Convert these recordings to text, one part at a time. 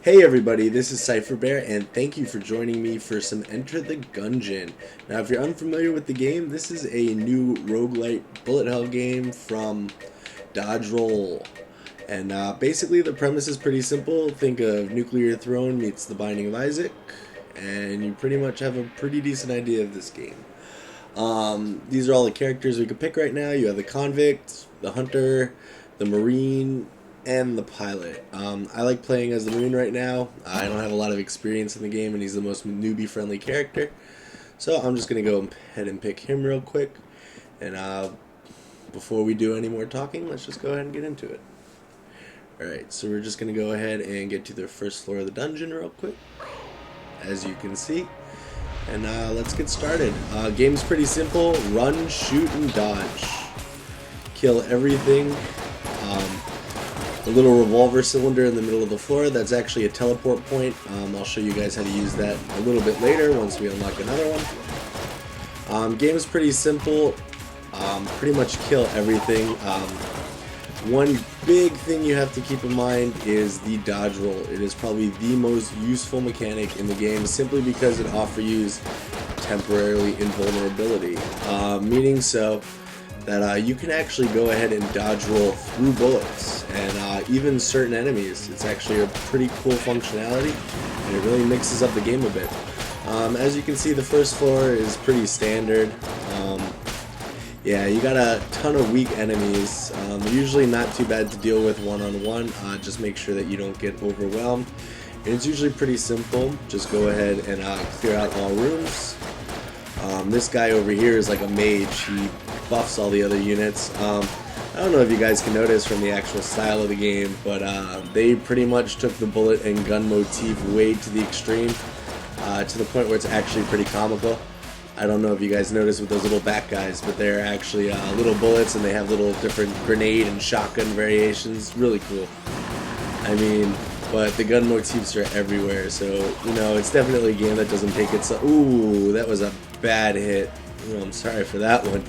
Hey everybody, this is CipherBear, and thank you for joining me for some Enter the Gungeon. Now, if you're unfamiliar with the game, this is a new roguelite bullet hell game from Dodge Roll. And basically, the premise is pretty simple. Think of Nuclear Throne meets The Binding of Isaac, and you pretty much have a pretty decent idea of this game. These are all the characters we could pick right now. You have the convict, the hunter, the marine, and the pilot. I like playing as the marine right now. I don't have a lot of experience in the game, and he's the most newbie-friendly character. So I'm just going to go ahead and pick him real quick. And before we do any more talking, let's just go ahead and get into it. Alright, so we're just going to go ahead and get to the first floor of the dungeon real quick, as you can see. And let's get started. Game's pretty simple. Run, shoot, and dodge. Kill everything. A little revolver cylinder in the middle of the floor, that's actually a teleport point. I'll show you guys how to use that a little bit later once we unlock another one. Game is pretty simple. Pretty much kill everything. One big thing you have to keep in mind is the dodge roll. It is probably the most useful mechanic in the game simply because it offers you temporarily invulnerability. Meaning so that you can actually go ahead and dodge roll through bullets and even certain enemies. It's actually a pretty cool functionality, and it really mixes up the game a bit. As you can see, the first floor is pretty standard. Yeah, you got a ton of weak enemies. Usually not too bad to deal with one-on-one. Just make sure that you don't get overwhelmed. And it's usually pretty simple. Just go ahead and clear out all rooms. This guy over here is like a mage. He buffs all the other units. I don't know if you guys can notice from the actual style of the game, but they pretty much took the bullet and gun motif way to the extreme, to the point where it's actually pretty comical. I don't know if you guys noticed with those little bat guys, but they're actually little bullets, and they have little different grenade and shotgun variations. Really cool. I mean, but the gun motifs are everywhere, so, you know, it's definitely a game that doesn't take itself... Ooh, that was a bad hit. Ooh, I'm sorry for that one.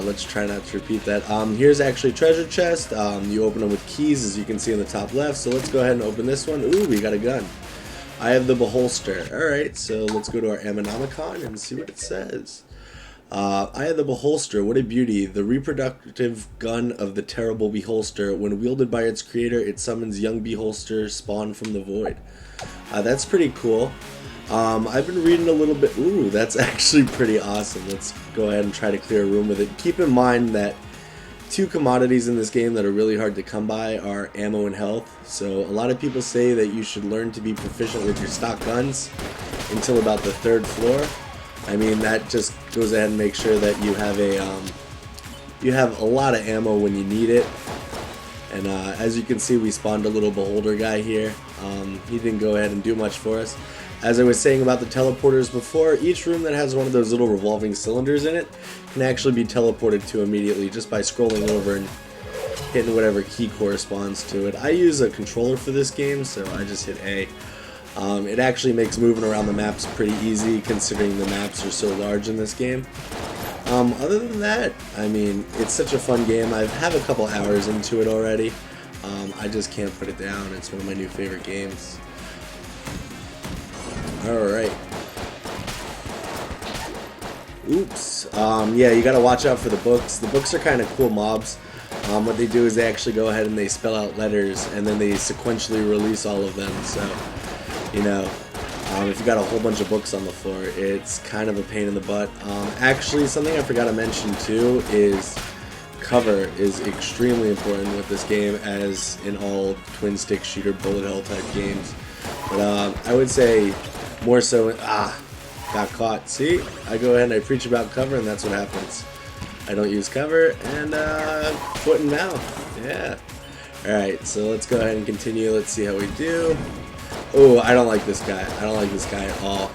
Let's try not to repeat that. Here's actually treasure chest. You open them with keys, as you can see in the top left, so let's go ahead and open this one. Ooh, we got a gun. I have the Beholster. Alright, so let's go to our Ammonomicon and see what it says. I have the Beholster. What a beauty. The reproductive gun of the terrible Beholster. When wielded by its creator, it summons young Beholster spawned from the void. That's pretty cool. I've been reading a little bit. Ooh, that's actually pretty awesome. Let's go ahead and try to clear a room with it. Keep in mind that two commodities in this game that are really hard to come by are ammo and health. So a lot of people say that you should learn to be proficient with your stock guns until about the third floor. I mean, that just goes ahead and makes sure that you have a lot of ammo when you need it. And as you can see, we spawned a little beholder guy here. He didn't go ahead and do much for us. As I was saying about the teleporters before, each room that has one of those little revolving cylinders in it can actually be teleported to immediately just by scrolling over and hitting whatever key corresponds to it. I use a controller for this game, so I just hit A. It actually makes moving around the maps pretty easy, considering the maps are so large in this game. Other than that, I mean, it's such a fun game. I have a couple hours into it already. I just can't put it down. It's one of my new favorite games. Alright. Oops. Yeah, you gotta watch out for the books. The books are kind of cool mobs. What they do is they actually go ahead and they spell out letters, and then they sequentially release all of them. So, you know, if you got a whole bunch of books on the floor, it's kind of a pain in the butt. Actually, something I forgot to mention too is cover is extremely important with this game, as in all twin stick shooter bullet hell type games. But I would say more so, got caught. See, I go ahead and I preach about cover, and that's what happens. I don't use cover, and foot and mouth. Yeah. Alright, so let's go ahead and continue. Let's see how we do. Oh, I don't like this guy. I don't like this guy at all.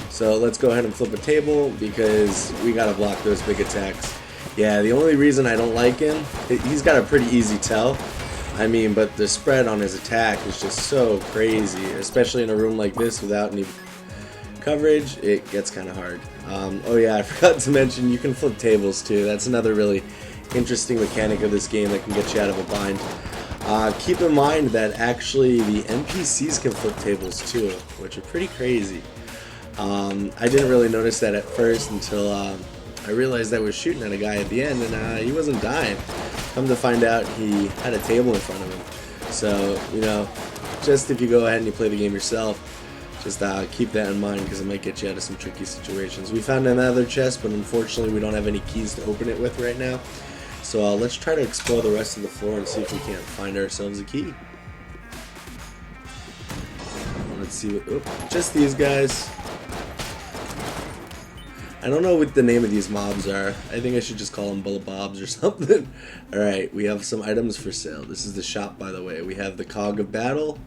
So let's go ahead and flip a table, because we gotta block those big attacks. Yeah, the only reason I don't like him, he's got a pretty easy tell. I mean, but the spread on his attack is just so crazy, especially in a room like this without any coverage. It gets kind of hard. Oh yeah, I forgot to mention you can flip tables too. That's another really interesting mechanic of this game that can get you out of a bind. Keep in mind that actually the NPCs can flip tables too, which are pretty crazy. I didn't really notice that at first until I realized I was shooting at a guy at the end, and he wasn't dying. Come to find out, he had a table in front of him. So, you know, just if you go ahead and you play the game yourself, just keep that in mind, because it might get you out of some tricky situations. We found another chest, but unfortunately we don't have any keys to open it with right now. So let's try to explore the rest of the floor and see if we can't find ourselves a key. Let's see what... Oh, just these guys. I don't know what the name of these mobs are. I think I should just call them Bullet Bobs or something. Alright, we have some items for sale. This is the shop, by the way. We have the Cog of Battle.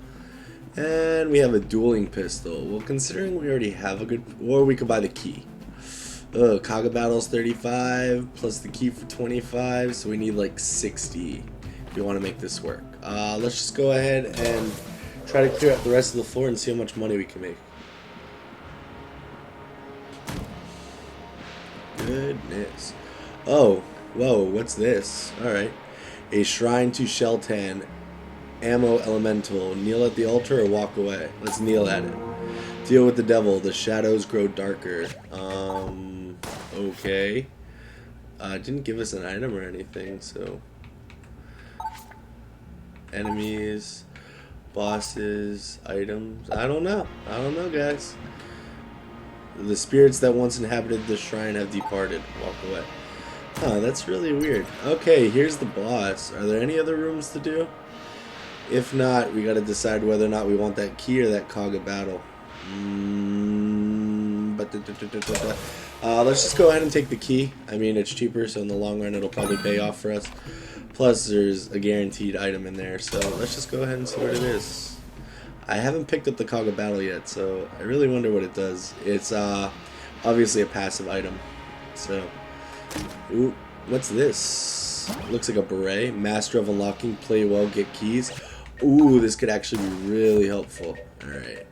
And we have a dueling pistol. Well, considering we already have a good... Or we could buy the key. Cog of Battle's 35, plus the key for 25, so we need like 60 if you want to make this work. Let's just go ahead and try to clear out the rest of the floor and see how much money we can make. Goodness. Oh, whoa, what's this? Alright. A shrine to Sheltan. Ammo elemental. Kneel at the altar or walk away? Let's kneel at it. Deal with the devil. The shadows grow darker. Okay. Didn't give us an item or anything, so... Enemies, bosses, items. I don't know. I don't know, guys. The spirits that once inhabited the shrine have departed. Walk away. Huh, that's really weird. Okay, here's the boss. Are there any other rooms to do? If not, we gotta decide whether or not we want that key or that Cog of Battle. Let's just go ahead and take the key. I mean, it's cheaper, so in the long run it'll probably pay off for us. Plus, there's a guaranteed item in there, so let's just go ahead and see what it is. I haven't picked up the Cog of Battle yet, so I really wonder what it does. It's obviously a passive item. So, ooh, what's this? Looks like a beret. Master of Unlocking, play well, get keys. Ooh, this could actually be really helpful. Alright.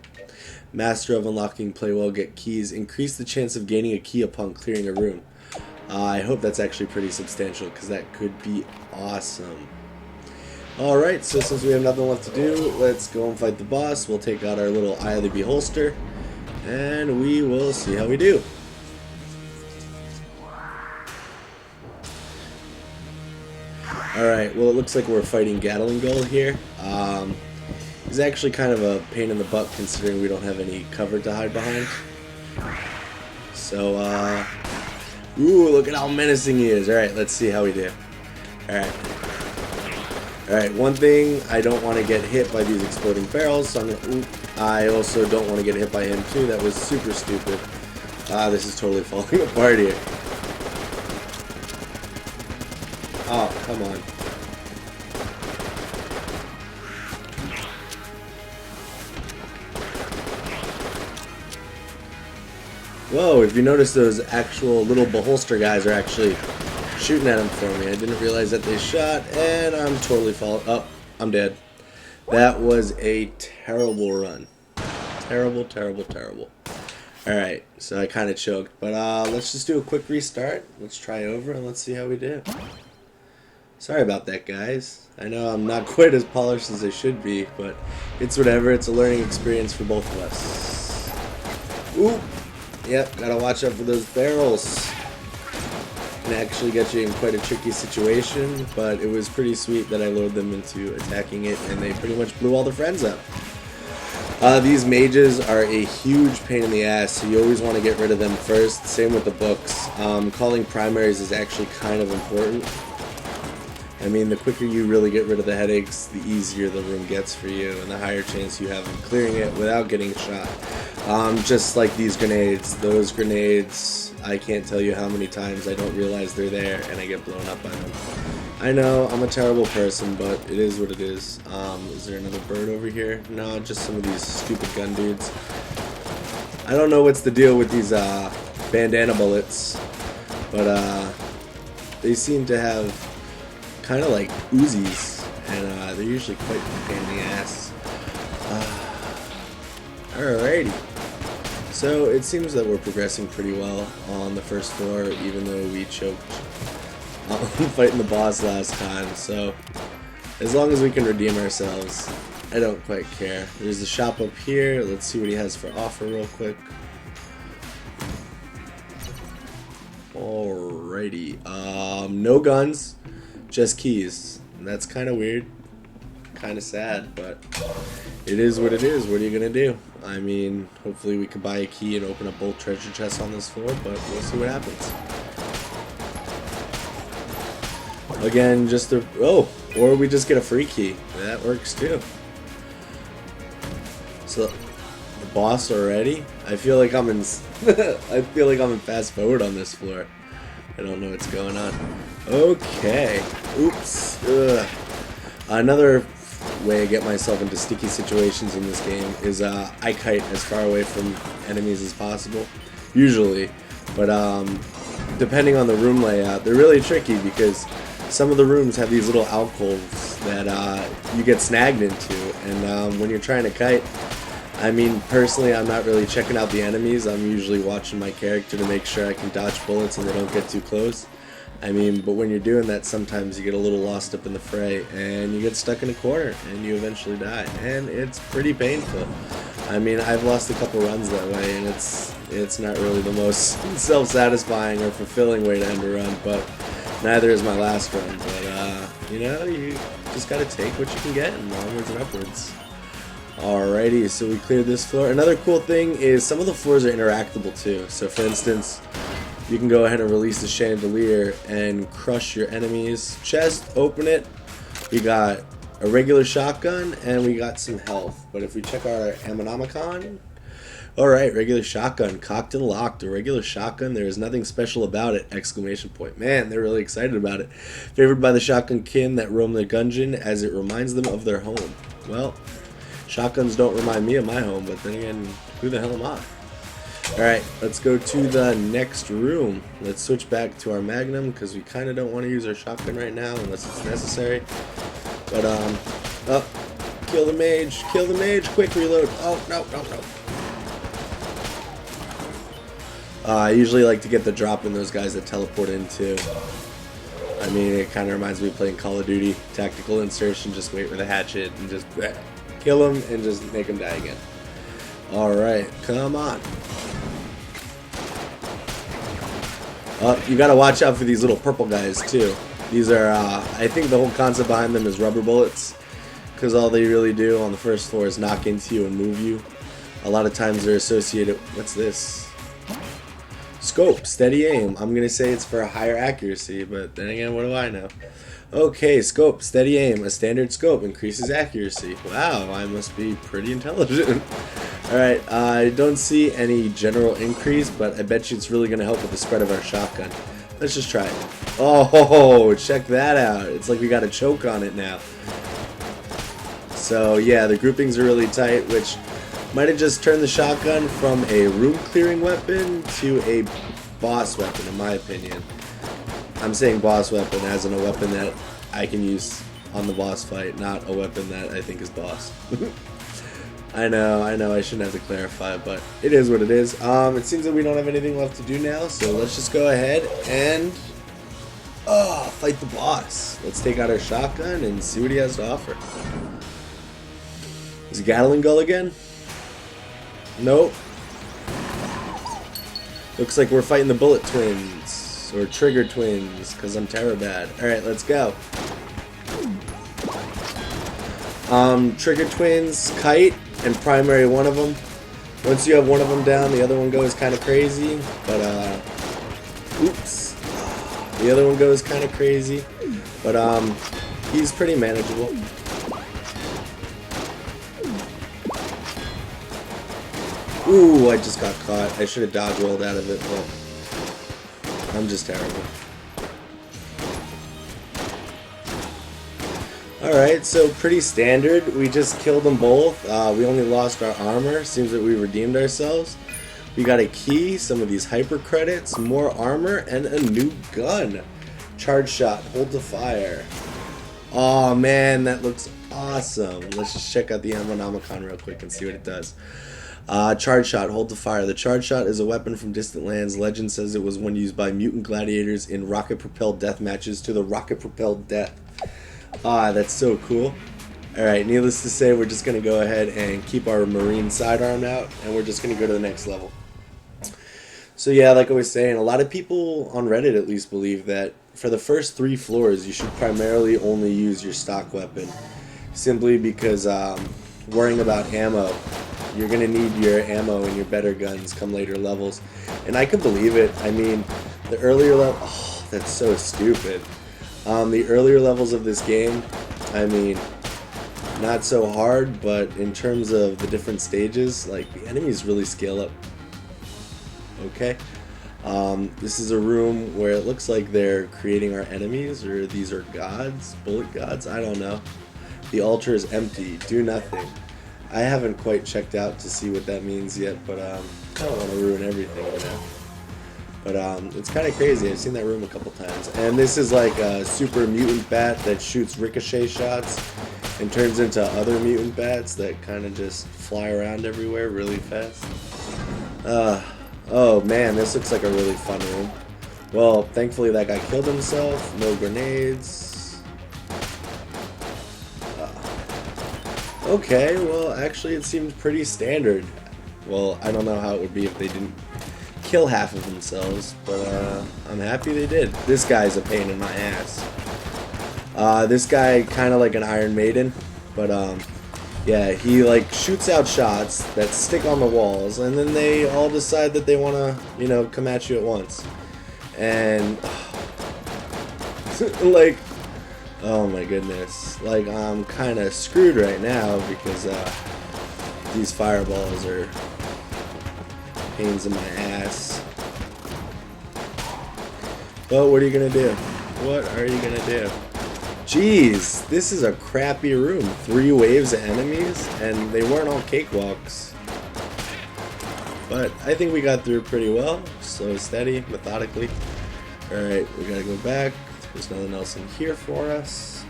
Master of Unlocking, play well, get keys. Increase the chance of gaining a key upon clearing a room. I hope that's actually pretty substantial, because that could be awesome. Alright, so since we have nothing left to do, let's go and fight the boss. We'll take out our little Eye of the Beholster, and we will see how we do. Alright, well, it looks like we're fighting Gatling Gull here. He's actually kind of a pain in the butt considering we don't have any cover to hide behind. So, ooh, look at how menacing he is. Alright, let's see how we do. Alright. Alright, one thing, I don't want to get hit by these exploding barrels, so I also don't want to get hit by him too. That was super stupid. This is totally falling apart here. Oh, come on. Whoa, if you notice, those actual little beholster guys are actually shooting at him for me. I didn't realize that they shot, and I'm totally falling. Oh, I'm dead. That was a terrible run. Terrible, terrible, terrible. Alright, so I kind of choked. But let's just do a quick restart. Let's try over, and let's see how we do. Sorry about that, guys. I know I'm not quite as polished as I should be, but it's whatever. It's a learning experience for both of us. Ooh. Yep, gotta watch out for those barrels. Can actually get you in quite a tricky situation, but it was pretty sweet that I lured them into attacking it, and they pretty much blew all their friends up. These mages are a huge pain in the ass, so you always want to get rid of them first. Same with the books. Calling primaries is actually kind of important. I mean, the quicker you really get rid of the headaches, the easier the room gets for you, and the higher chance you have of clearing it without getting shot. Just like these grenades. Those grenades, I can't tell you how many times I don't realize they're there, and I get blown up by them. I know, I'm a terrible person, but it is what it is. Is there another bird over here? No, just some of these stupid gun dudes. I don't know what's the deal with these bandana bullets, but they seem to have kind of like Uzis, and they're usually quite a pain in the ass. Alrighty. So it seems that we're progressing pretty well on the first floor, even though we choked fighting the boss last time. So As long as we can redeem ourselves, I don't quite care. There's the shop up here. Let's see what he has for offer real quick. Alrighty. No guns, just keys. And that's kind of weird. Kind of sad, but it is what it is. What are you gonna do? I mean, hopefully we can buy a key and open up both treasure chests on this floor, but we'll see what happens. Again, just a or we just get a free key. That works too. So the boss already? I feel like I'm in I feel like I'm in fast forward on this floor. I don't know what's going on. Okay. Oops. Ugh. Another way I get myself into sticky situations in this game is I kite as far away from enemies as possible, usually, but depending on the room layout, they're really tricky because some of the rooms have these little alcoves that you get snagged into, and when you're trying to kite, I mean, personally, I'm not really checking out the enemies. I'm usually watching my character to make sure I can dodge bullets and they don't get too close. I mean, but when you're doing that, sometimes you get a little lost up in the fray and you get stuck in a corner and you eventually die, and it's pretty painful. I mean, I've lost a couple runs that way, and it's not really the most self-satisfying or fulfilling way to end a run, but neither is my last run. But you know, you just gotta take what you can get and onwards and upwards. Alrighty, so we cleared this floor. Another cool thing is some of the floors are interactable too. So for instance, you can go ahead and release the chandelier and crush your enemy's chest, open it. We got a regular shotgun and we got some health. But if we check our Ammonomicon, alright, regular shotgun, cocked and locked. A regular shotgun, there is nothing special about it, exclamation point. Man, they're really excited about it. Favored by the shotgun kin that roam the Gungeon as it reminds them of their home. Well, shotguns don't remind me of my home, but then again, who the hell am I? Alright, let's go to the next room. Let's switch back to our Magnum because we kind of don't want to use our shotgun right now unless it's necessary. But, kill the mage, quick reload. Oh, no. I usually like to get the drop in those guys that teleport in too. I mean, it kind of reminds me of playing Call of Duty. Tactical insertion, just wait with a hatchet and just kill them and just make them die again. Alright, come on. You gotta watch out for these little purple guys too. These are, I think the whole concept behind them is rubber bullets, because all they really do on the first floor is knock into you and move you. A lot of times they're associated, what's this? Scope, steady aim. I'm gonna say it's for a higher accuracy, but then again, what do I know? Okay, scope, steady aim. A standard scope increases accuracy. Wow, I must be pretty intelligent. Alright, I don't see any general increase, but I bet you it's really going to help with the spread of our shotgun. Let's just try it. Oh, check that out. It's like we got a choke on it now. So yeah, the groupings are really tight, which might have just turned the shotgun from a room clearing weapon to a boss weapon, in my opinion. I'm saying boss weapon as in a weapon that I can use on the boss fight, not a weapon that I think is boss. I know, I shouldn't have to clarify, but it is what it is. It seems that we don't have anything left to do now, so let's just go ahead and fight the boss. Let's take out our shotgun and see what he has to offer. Is it Gatling Gull again? Nope. Looks like we're fighting the Bullet Twins, or Trigger Twins, because I'm Terrabad. Alright, let's go. Trigger Twins, Kite, and Primary one of them. Once you have one of them down, the other one goes kind of crazy, but, oops. The other one goes kind of crazy, but, he's pretty manageable. Ooh, I just got caught. I should have dodge rolled out of it, but I'm just terrible. Alright, so pretty standard. We just killed them both. We only lost our armor. Seems that we redeemed ourselves. We got a key, some of these hyper credits, more armor, and a new gun. Charge shot, hold to fire. Oh man, that looks awesome. Let's just check out the Ammonomicon real quick and see what it does. Charge shot, hold to fire. The charge shot is a weapon from distant lands. Legend says it was one used by mutant gladiators in rocket-propelled death matches to the rocket-propelled death. Ah, that's so cool. Alright, needless to say, we're just going to go ahead and keep our marine sidearm out, and we're just going to go to the next level. So yeah, like I was saying, a lot of people on Reddit at least believe that for the first 3 floors, you should primarily only use your stock weapon. Simply because worrying about ammo, you're going to need your ammo and your better guns come later levels. And I could believe it. I mean, the earlier level... Oh, that's so stupid. The earlier levels of this game, I mean, not so hard, but in terms of the different stages, like, the enemies really scale up. Okay. This is a room where it looks like they're creating our enemies, or these are gods, bullet gods, I don't know. The altar is empty, do nothing. I haven't quite checked out to see what that means yet, but I don't want to ruin everything, you know. But it's kind of crazy. I've seen that room a couple times. And this is like a super mutant bat that shoots ricochet shots and turns into other mutant bats that kind of just fly around everywhere really fast. Oh man, this looks like a really fun room. Well, thankfully that guy killed himself. No grenades. Okay, well actually it seems pretty standard. Well, I don't know how it would be if they didn't kill half of themselves, but I'm happy they did. This guy's a pain in my ass. This guy kind of like an Iron Maiden, but yeah, he like shoots out shots that stick on the walls, and then they all decide that they want to, you know, come at you at once. And like, oh my goodness, like I'm kind of screwed right now because these fireballs are pains in my ass. But what are you gonna do? What are you gonna do? Jeez, this is a crappy room. 3 waves of enemies, and they weren't all cakewalks. But I think we got through pretty well. Slow, steady, methodically. Alright, we gotta go back. There's nothing else in here for us.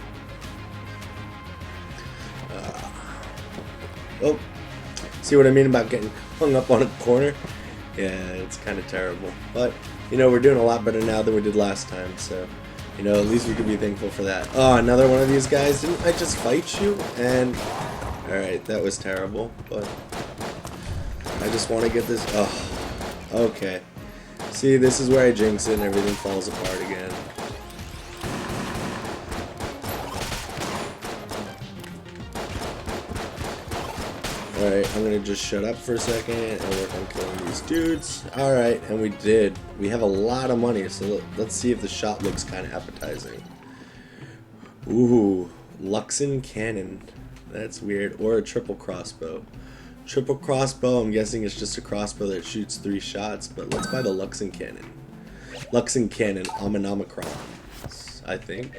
Oh, see what I mean about getting hung up on a corner? Yeah, it's kind of terrible. But, you know, we're doing a lot better now than we did last time, so... You know, at least we can be thankful for that. Oh, another one of these guys. Didn't I just fight you? And, alright, that was terrible, but I just want to get this. Oh, okay. See, this is where I jinx it and everything falls apart again. Alright, I'm gonna just shut up for a second and work on killing these dudes. Alright, and we did. We have a lot of money, so let's see if the shot looks kind of appetizing. Ooh, Luxon Cannon. That's weird. Or a triple crossbow. Triple crossbow, I'm guessing it's just a crossbow that shoots 3 shots, but let's buy the Luxon Cannon. Luxon Cannon, Omnicron, I think.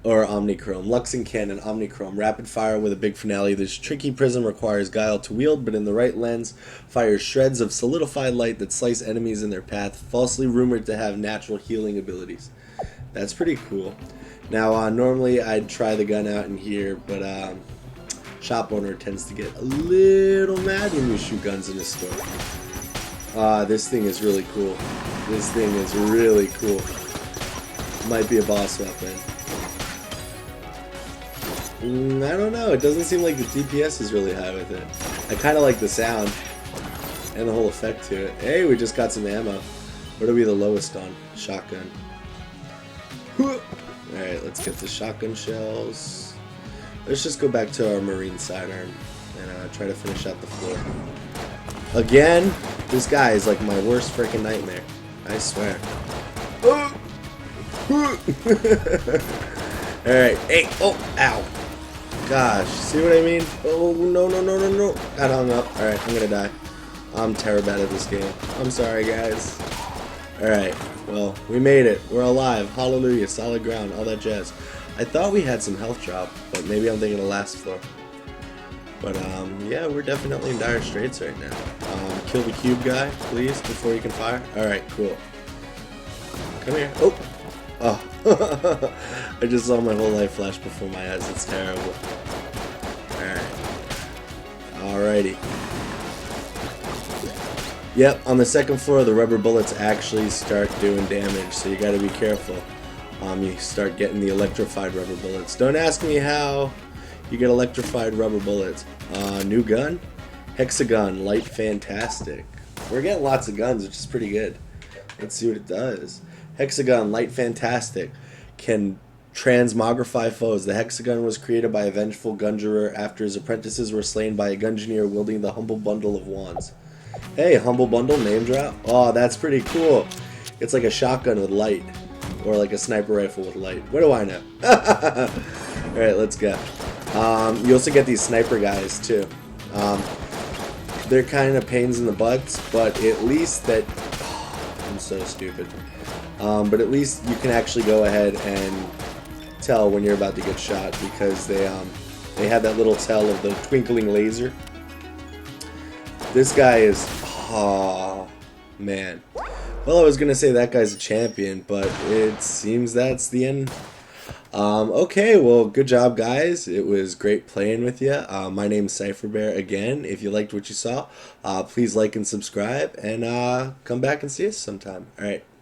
Or Omnichrome. Luxon Cannon, Omnichrome. Rapid fire with a big finale. This tricky prism requires guile to wield, but in the right lens, fires shreds of solidified light that slice enemies in their path, falsely rumored to have natural healing abilities. That's pretty cool. Now, normally I'd try the gun out in here, but shop owner tends to get a little mad when you shoot guns in the store. This thing is really cool. This thing is really cool. Might be a boss weapon. I don't know, it doesn't seem like the DPS is really high with it. I kind of like the sound and the whole effect to it. Hey, we just got some ammo. What are we the lowest on? Shotgun. Alright, let's get the shotgun shells. Let's just go back to our marine sidearm and try to finish out the floor. Again, this guy is like my worst freaking nightmare. I swear. Alright, hey, oh, ow. Gosh, see what I mean? Oh, no, no, no, no, no. Got hung up. Alright, I'm gonna die. I'm terrible at this game. I'm sorry, guys. Alright, well, we made it. We're alive. Hallelujah, solid ground, all that jazz. I thought we had some health drop, but maybe I'm thinking of last floor. But, yeah, we're definitely in dire straits right now. Kill the cube guy, please, before you can fire. Alright, cool. Come here. Oh! Oh. I just saw my whole life flash before my eyes. It's terrible. Alright. Alrighty. Yep, on the second floor, the rubber bullets actually start doing damage, so you gotta be careful. you start getting the electrified rubber bullets. Don't ask me how you get electrified rubber bullets. New gun, hexagon, light, fantastic. We're getting lots of guns, which is pretty good. Let's see what it does. Hexagon, light, fantastic. Can transmogrify foes. The hexagon was created by a vengeful Gungeon after his apprentices were slain by a Gungeoneer wielding the humble bundle of wands. Hey, humble bundle, name drop. Oh, that's pretty cool. It's like a shotgun with light. Or like a sniper rifle with light. What do I know? Alright, let's go. You also get these sniper guys too. They're kind of pains in the butts, but at least that... Oh, I'm so stupid. But at least you can actually go ahead and tell when you're about to get shot, because they have that little tell of the twinkling laser. This guy is... Oh, man. Well, I was going to say that guy's a champion, but it seems that's the end. Okay, well, good job, guys. It was great playing with you. My name's CipherBear again. If you liked what you saw, please like and subscribe, and come back and see us sometime. All right.